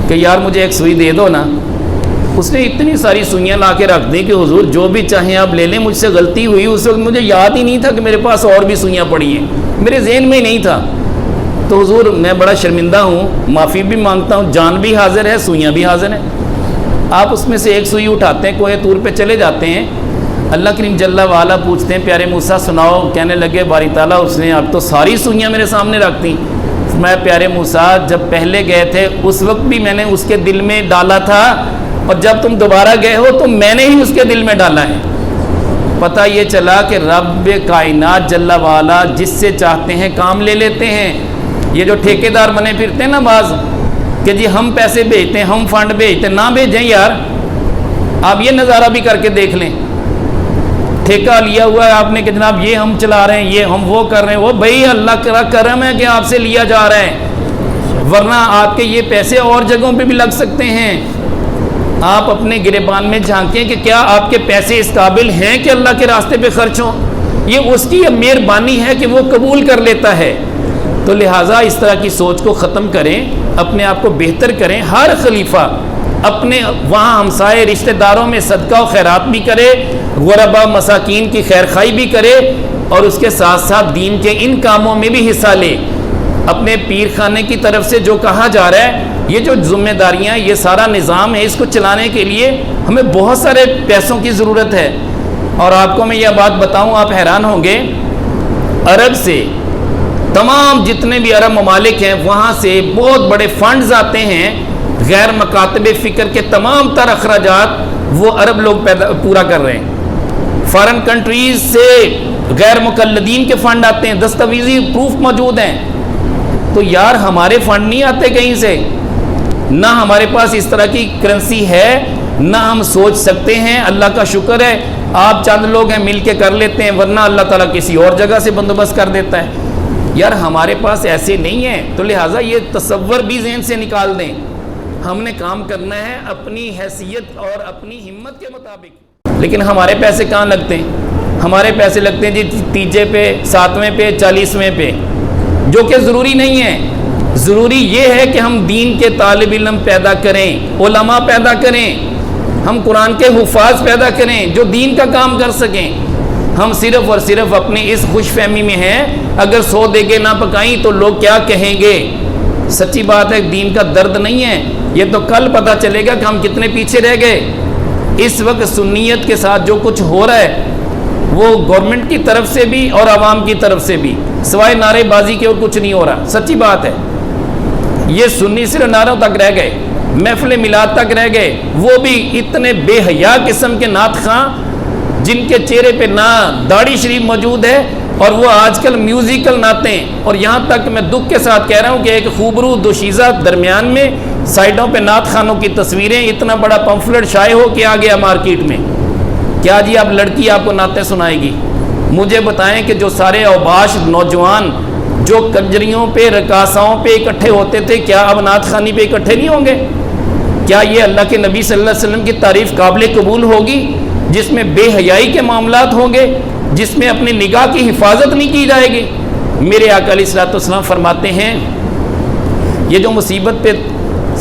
کہ یار مجھے ایک سوئی دے دو نا. اس نے اتنی ساری سوئیاں لا کے رکھ دیں کہ حضور جو بھی چاہیں آپ لے لیں, مجھ سے غلطی ہوئی, اس وقت مجھے یاد ہی نہیں تھا کہ میرے پاس اور بھی سوئیاں پڑی ہیں, میرے ذہن میں ہی نہیں تھا. تو حضور میں بڑا شرمندہ ہوں, معافی بھی مانگتا ہوں, جان بھی حاضر ہے, سوئیاں بھی حاضر ہیں. آپ اس میں سے ایک سوئی اٹھاتے ہیں, کوہ طور پہ چلے جاتے ہیں. اللہ کریم جل وعلا پوچھتے ہیں پیارے موسیٰ سناؤ. کہنے لگے باری تعالیٰ اس نے اب تو ساری سوئیاں میرے سامنے رکھ دیں. میں پیارے موسیٰ جب پہلے گئے تھے اس وقت بھی میں نے اس کے دل میں ڈالا تھا, اور جب تم دوبارہ گئے ہو تو میں نے ہی اس کے دل میں ڈالا ہے. پتہ یہ چلا کہ رب کائنات جل وعلا جس سے چاہتے ہیں کام لے لیتے ہیں. یہ جو ٹھیکیدار بنے پھرتے ہیں نا بعض کہ جی ہم پیسے بھیجتے ہیں, ہم فنڈ بھیجتے ہیں, نہ بھیجیں یار. آپ یہ نظارہ بھی کر کے دیکھ لیں, ٹھیکہ لیا ہوا ہے آپ نے کہ جناب یہ ہم چلا رہے ہیں, یہ ہم وہ کر رہے ہیں, وہ بھائی اللہ کا کرم ہے کہ آپ سے لیا جا رہا ہے, ورنہ آپ کے یہ پیسے اور جگہوں پہ بھی لگ سکتے ہیں. آپ اپنے گریبان میں جھانکیں کہ کیا آپ کے پیسے اس قابل ہیں کہ اللہ کے راستے پہ خرچ ہوں. یہ اس کی مہربانی ہے کہ وہ قبول کر لیتا ہے. تو لہٰذا اس طرح کی سوچ کو ختم کریں, اپنے آپ کو بہتر کریں. ہر خلیفہ اپنے وہاں ہمسائے رشتہ داروں میں صدقہ و خیرات بھی کرے, غربا مساکین کی خیر خواہی بھی کرے, اور اس کے ساتھ ساتھ دین کے ان کاموں میں بھی حصہ لے. اپنے پیر خانے کی طرف سے جو کہا جا رہا ہے, یہ جو ذمہ داریاں, یہ سارا نظام ہے, اس کو چلانے کے لیے ہمیں بہت سارے پیسوں کی ضرورت ہے. اور آپ کو میں یہ بات بتاؤں, آپ حیران ہوں گے, عرب سے تمام جتنے بھی عرب ممالک ہیں وہاں سے بہت بڑے فنڈز آتے ہیں. غیر مکاتب فکر کے تمام تر اخراجات وہ عرب لوگ پورا کر رہے ہیں. فارن کنٹریز سے غیر مقلدین کے فنڈ آتے ہیں, دستاویزی پروف موجود ہیں. تو یار ہمارے فنڈ نہیں آتے کہیں سے, نہ ہمارے پاس اس طرح کی کرنسی ہے, نہ ہم سوچ سکتے ہیں. اللہ کا شکر ہے آپ چند لوگ ہیں مل کے کر لیتے ہیں, ورنہ اللہ تعالیٰ کسی اور جگہ سے بندوبست کر دیتا ہے. یار ہمارے پاس ایسے نہیں ہیں. تو لہٰذا یہ تصور بھی ذہن سے نکال دیں. ہم نے کام کرنا ہے اپنی حیثیت اور اپنی ہمت کے مطابق. لیکن ہمارے پیسے کہاں لگتے ہیں؟ ہمارے پیسے لگتے ہیں جی تیجے پہ, 7ویں پہ, 40ویں پہ, جو کہ ضروری نہیں ہے. ضروری یہ ہے کہ ہم دین کے طالب علم پیدا کریں, علماء پیدا کریں, ہم قرآن کے حفاظ پیدا کریں جو دین کا کام کر سکیں. ہم صرف اور صرف اپنی اس خوش فہمی میں ہیں اگر 100 دیگیں نہ پکائیں تو لوگ کیا کہیں گے. سچی بات ہے, دین کا درد نہیں ہے. یہ تو کل پتہ چلے گا کہ ہم کتنے پیچھے رہ گئے. اس وقت سنیت کے ساتھ جو کچھ ہو رہا ہے وہ گورنمنٹ کی طرف سے بھی اور عوام کی طرف سے بھی, سوائے نعرے بازی کے اور کچھ نہیں ہو رہا. سچی بات ہے, یہ سنی صرف نعروں تک رہ گئے, محفل میلاد تک رہ گئے. وہ بھی اتنے بے حیا قسم کے نعت خواں جن کے چہرے پہ نہ داڑھی شریف موجود ہے, اور وہ آج کل میوزیکل نعتیں. اور یہاں تک میں دکھ کے ساتھ کہہ رہا ہوں کہ ایک خوبرو دوشیزہ درمیان میں سائڈوں پہ نعت خانوں کی تصویریں, اتنا بڑا پمفلٹ شائع ہو کے آ گیا مارکیٹ میں. کیا جی اب لڑکی آپ کو نعتیں سنائے گی؟ مجھے بتائیں کہ جو سارے اوباش نوجوان جو کنجریوں پہ رقاصاؤں پہ اکٹھے ہوتے تھے, کیا اب نعت خوانی پہ اکٹھے نہیں ہوں گے؟ کیا یہ اللہ کے نبی صلی اللہ علیہ وسلم کی تعریف قابل قبول ہوگی جس میں بے حیائی کے معاملات ہوں گے, جس میں اپنی نگاہ کی حفاظت نہیں کی جائے گی؟ میرے آقا علیہ الصلوۃ والسلام فرماتے ہیں یہ جو مصیبت پہ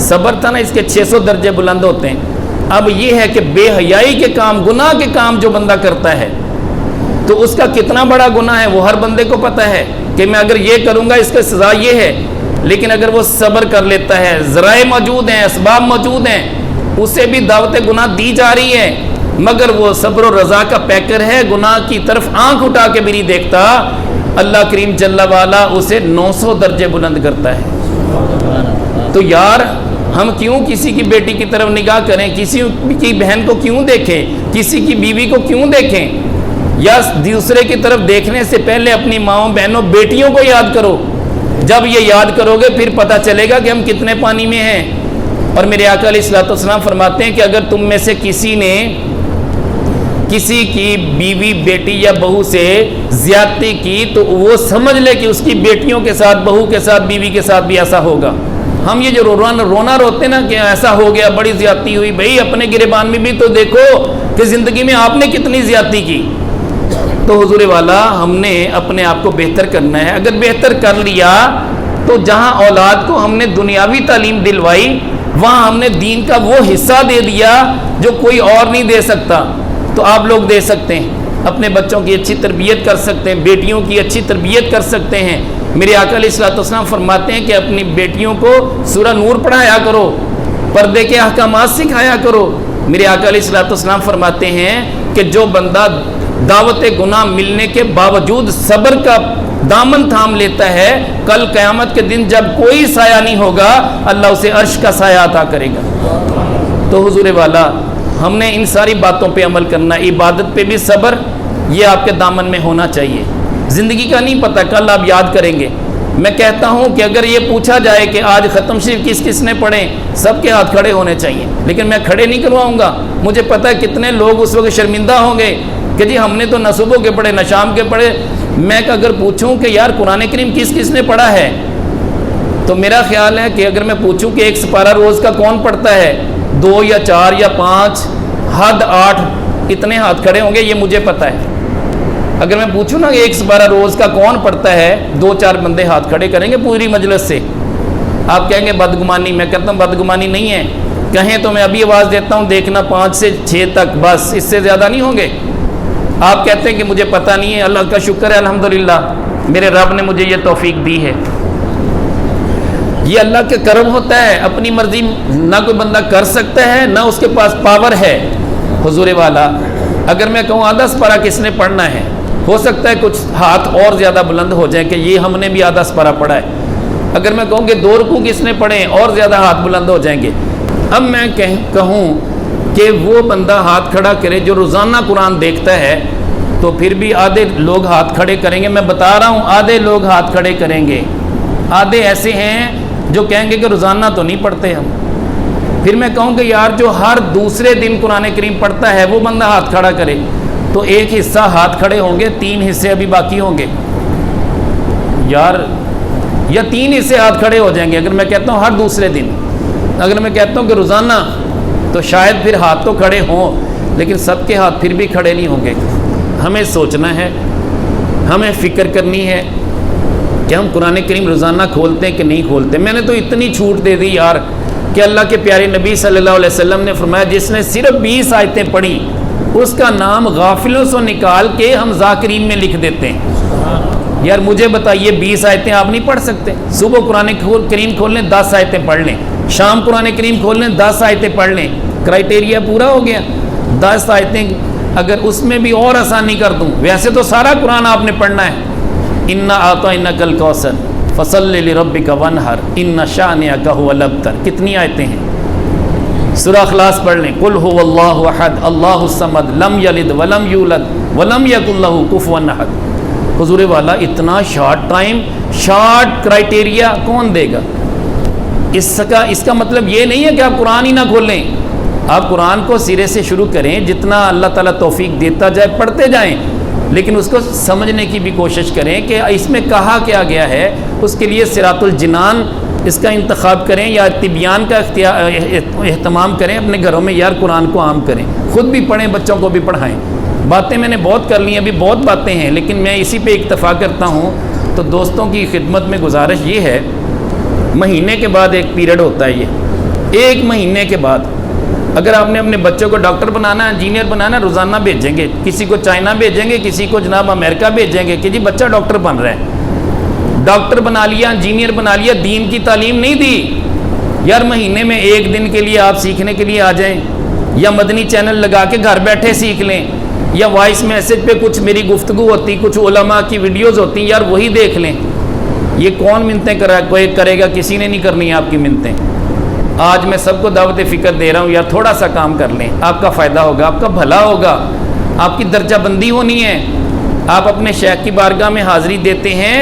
صبر تھا نا, اس کے 600 درجے بلند ہوتے ہیں. اب یہ ہے کہ بے حیائی کے کام, گناہ کے کام جو بندہ کرتا ہے تو اس کا کتنا بڑا گناہ ہے وہ ہر بندے کو پتہ ہے کہ میں اگر یہ کروں گا اس کا سزا یہ ہے. لیکن اگر وہ صبر کر لیتا ہے, ذرائع موجود ہیں, اسباب موجود ہیں, اسے بھی دعوت گناہ دی جا رہی ہے, مگر وہ صبر و رضا کا پیکر ہے, گناہ کی طرف آنکھ اٹھا کے بھی نہیں دیکھتا, اللہ کریم جل وعلا اسے 900 درجے بلند کرتا ہے. تو یار ہم کیوں کسی کی بیٹی کی طرف نگاہ کریں, کسی کی بہن کو کیوں دیکھیں, کسی کی بیوی کو کیوں دیکھیں؟ یا دوسرے کی طرف دیکھنے سے پہلے اپنی ماؤں بہنوں بیٹیوں کو یاد کرو. جب یہ یاد کرو گے پھر پتہ چلے گا کہ ہم کتنے پانی میں ہیں. اور میرے آقا علیہ الصلوۃ والسلام فرماتے ہیں کہ اگر تم میں سے کسی نے کسی کی بیوی بیٹی یا بہو سے زیادتی کی تو وہ سمجھ لے کہ اس کی بیٹیوں کے ساتھ بہو کے ساتھ بیوی کے ساتھ بھی ایسا ہوگا. ہم یہ جو رونا روتے نا کہ ایسا ہو گیا بڑی زیادتی ہوئی، بھئی اپنے گریبان میں بھی تو دیکھو کہ زندگی میں آپ نے کتنی زیادتی کی. تو حضور والا ہم نے اپنے آپ کو بہتر کرنا ہے. اگر بہتر کر لیا تو جہاں اولاد کو ہم نے دنیاوی تعلیم دلوائی وہاں ہم نے دین کا وہ حصہ دے دیا جو کوئی اور نہیں دے سکتا. تو آپ لوگ دے سکتے ہیں، اپنے بچوں کی اچھی تربیت کر سکتے ہیں، بیٹیوں کی اچھی تربیت کر سکتے ہیں. میرے آقا علیہ الصلوۃ والسلام فرماتے ہیں کہ اپنی بیٹیوں کو سورہ نور پڑھایا کرو، پردے کے احکامات سکھایا کرو. میرے آقا علیہ الصلوۃ والسلام فرماتے ہیں کہ جو بندہ دعوت گناہ ملنے کے باوجود صبر کا دامن تھام لیتا ہے، کل قیامت کے دن جب کوئی سایہ نہیں ہوگا اللہ اسے عرش کا سایہ عطا کرے گا. تو حضور والا ہم نے ان ساری باتوں پہ عمل کرنا. عبادت پہ بھی صبر یہ آپ کے دامن میں ہونا چاہیے. زندگی کا نہیں پتہ کل آپ یاد کریں گے. میں کہتا ہوں کہ اگر یہ پوچھا جائے کہ آج ختم شریف کس کس نے پڑھے، سب کے ہاتھ کھڑے ہونے چاہیے. لیکن میں کھڑے نہیں کرواؤں گا. مجھے پتہ ہے کتنے لوگ اس وقت شرمندہ ہوں گے کہ جی ہم نے تو نہ صبح کے پڑھے نہ شام کے پڑھے. میں اگر پوچھوں کہ یار قرآن کریم کس کس نے پڑھا ہے تو میرا خیال ہے کہ اگر میں پوچھوں کہ ایک سپارہ روز کا کون پڑھتا ہے، 2 یا 4 یا 5 حد 8 اتنے ہاتھ کھڑے ہوں گے، یہ مجھے پتہ ہے. اگر میں پوچھوں نا کہ ایک سپارہ روز کا کون پڑھتا ہے، 2-4 بندے ہاتھ کھڑے کریں گے پوری مجلس سے. آپ کہیں گے بدگمانی. میں کہتا ہوں بدگمانی نہیں ہے. کہیں تو میں ابھی آواز دیتا ہوں دیکھنا 5 سے 6 تک، بس اس سے زیادہ نہیں ہوں گے. آپ کہتے ہیں کہ مجھے پتہ نہیں ہے. اللہ کا شکر ہے الحمدللہ میرے رب نے مجھے یہ توفیق دی ہے. یہ اللہ کے کرم ہوتا ہے. اپنی مرضی نہ کوئی بندہ کر سکتا ہے نہ اس کے پاس پاور ہے. حضور والا اگر میں کہوں آدھا سپارہ کس نے پڑھنا ہے، ہو سکتا ہے کچھ ہاتھ اور زیادہ بلند ہو جائیں کہ یہ ہم نے بھی آدھا سپارہ پڑھا ہے. اگر میں کہوں کہ 2 رکوع کس نے پڑھے اور زیادہ ہاتھ بلند ہو جائیں گے. اب میں کہوں کہ وہ بندہ ہاتھ کھڑا کرے جو روزانہ قرآن دیکھتا ہے تو پھر بھی آدھے لوگ ہاتھ کھڑے کریں گے. میں بتا رہا ہوں آدھے لوگ ہاتھ کھڑے کریں گے. آدھے ایسے ہیں جو کہیں گے کہ روزانہ تو نہیں پڑھتے ہم. پھر میں کہوں کہ یار جو ہر دوسرے دن قرآن کریم پڑھتا ہے وہ بندہ ہاتھ کھڑا کرے تو ایک حصہ ہاتھ کھڑے ہوں گے، 3 حصے ابھی باقی ہوں گے. یار یا 3 حصے ہاتھ کھڑے ہو جائیں گے اگر میں کہتا ہوں ہر دوسرے دن. اگر میں کہتا ہوں کہ روزانہ تو شاید پھر ہاتھ تو کھڑے ہوں لیکن سب کے ہاتھ پھر بھی کھڑے نہیں ہوں گے. ہمیں سوچنا ہے، ہمیں فکر کرنی ہے کہ ہم قرآن کریم روزانہ کھولتے ہیں کہ نہیں کھولتے. میں نے تو اتنی چھوٹ دے دی یار کہ اللہ کے پیارے نبی صلی اللہ علیہ وسلم نے فرمایا جس نے صرف 20 آیتیں پڑھی اس کا نام غافلوں سے نکال کے ہم ذاکرین میں لکھ دیتے ہیں. یار مجھے بتائیے 20 آیتیں آپ نہیں پڑھ سکتے؟ صبح قرآن کریم کھول لیں 10 آیتیں پڑھ لیں، شام قرآن کریم کھول لیں 10 آیتیں پڑھ لیں، کرائٹیریا پورا ہو گیا. 10 آیتیں اگر اس میں بھی اور آسانی کر دوں، ویسے تو سارا قرآن آپ نے پڑھنا ہے. انا اعطیناک الکوثر فصلی لربک وانحر ان شانئک هو الابتر. کتنی آیتیں ہیں؟ سورہ اخلاص پڑھ لیں، قل هو اللہ احد اللہ الصمد لم یلد ولم یولد ولم یکن له کفوا احد. حضور والا اتنا شارٹ ٹائم، شارٹ کرائٹیریا کون دے گا؟ اس کا مطلب یہ نہیں ہے کہ آپ قرآن ہی نہ کھولیں. آپ قرآن کو سرے سے شروع کریں، جتنا اللہ تعالیٰ توفیق دیتا جائے پڑھتے جائیں، لیکن اس کو سمجھنے کی بھی کوشش کریں کہ اس میں کہا کیا گیا ہے. اس کے لیے صراط الجنان اس کا انتخاب کریں یا طبیان کا اہتمام کریں اپنے گھروں میں. یار قرآن کو عام کریں، خود بھی پڑھیں، بچوں کو بھی پڑھائیں. باتیں میں نے بہت کر لی ہیں، ابھی بہت باتیں ہیں لیکن میں اسی پہ اکتفا کرتا ہوں. تو دوستوں کی خدمت میں گزارش یہ ہے، مہینے کے بعد ایک پیریڈ ہوتا ہے. یہ 1 مہینے کے بعد اگر آپ نے اپنے بچوں کو ڈاکٹر بنانا ہے، انجینئر بنانا ہے، روزانہ بھیجیں گے. کسی کو چائنا بھیجیں گے، کسی کو جناب امریکہ بھیجیں گے کہ جی بچہ ڈاکٹر بن رہا ہے. ڈاکٹر بنا لیا، انجینئر بنا لیا، دین کی تعلیم نہیں دی. یار مہینے میں 1 دن کے لیے آپ سیکھنے کے لیے آ جائیں، یا مدنی چینل لگا کے گھر بیٹھے سیکھ لیں، یا وائس میسج پہ کچھ میری گفتگو ہوتی، کچھ علماء کی ویڈیوز ہوتی، یار وہی دیکھ لیں. یہ کون منتیں کوئی کرے گا؟ کسی نے نہیں کرنی آپ کی منتیں. آج میں سب کو دعوت فکر دے رہا ہوں، یار تھوڑا سا کام کر لیں، آپ کا فائدہ ہوگا، آپ کا بھلا ہوگا، آپ کی درجہ بندی ہونی ہے. آپ اپنے شیخ کی بارگاہ میں حاضری دیتے ہیں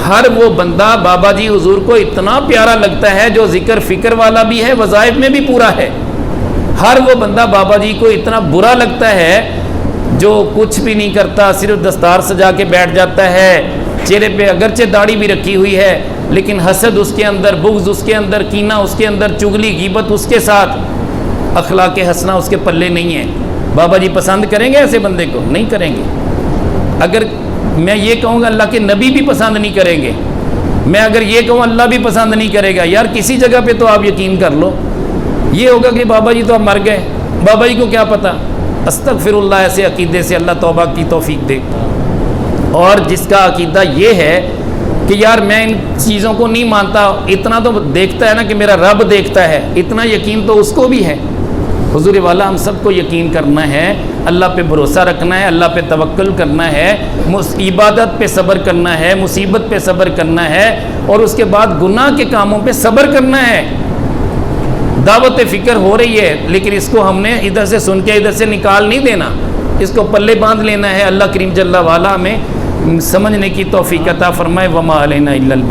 ہر وہ بندہ بابا جی حضور کو اتنا پیارا لگتا ہے جو ذکر فکر والا بھی ہے، وظائف میں بھی پورا ہے۔ ہر وہ بندہ بابا جی کو اتنا برا لگتا ہے جو کچھ بھی نہیں کرتا، صرف دستار سجا کے بیٹھ جاتا ہے، چہرے پہ اگرچہ داڑھی بھی رکھی ہوئی ہے لیکن حسد اس کے اندر، بغض اس کے اندر، کینہ اس کے اندر، چغلی غیبت اس کے ساتھ، اخلاق حسنہ اس کے پلے نہیں ہے۔ بابا جی پسند کریں گے ایسے بندے کو؟ نہیں کریں گے۔ اگر میں یہ کہوں گا اللہ کے نبی بھی پسند نہیں کریں گے، میں اگر یہ کہوں اللہ بھی پسند نہیں کرے گا، یار کسی جگہ پہ تو آپ یقین کر لو۔ یہ ہوگا کہ بابا جی تو اب مر گئے، بابا جی کو کیا پتہ۔ استغفر اللہ، ایسے عقیدے سے اللہ توبہ کی توفیق دے۔ اور جس کا عقیدہ یہ ہے کہ یار میں ان چیزوں کو نہیں مانتا، اتنا تو دیکھتا ہے نا کہ میرا رب دیکھتا ہے، اتنا یقین تو اس کو بھی ہے۔ حضور والا ہم سب کو یقین کرنا ہے، اللہ پہ بھروسہ رکھنا ہے، اللہ پہ توکل کرنا ہے، عبادت پہ صبر کرنا ہے، مصیبت پہ صبر کرنا ہے، اور اس کے بعد گناہ کے کاموں پہ صبر کرنا ہے۔ دعوت فکر ہو رہی ہے لیکن اس کو ہم نے ادھر سے سن کے ادھر سے نکال نہیں دینا، اس کو پلے باندھ لینا ہے۔ اللہ کریم جل وعلا ہمیں سمجھنے کی توفیق عطا فرمائے۔ وما علینا الا البلاغ۔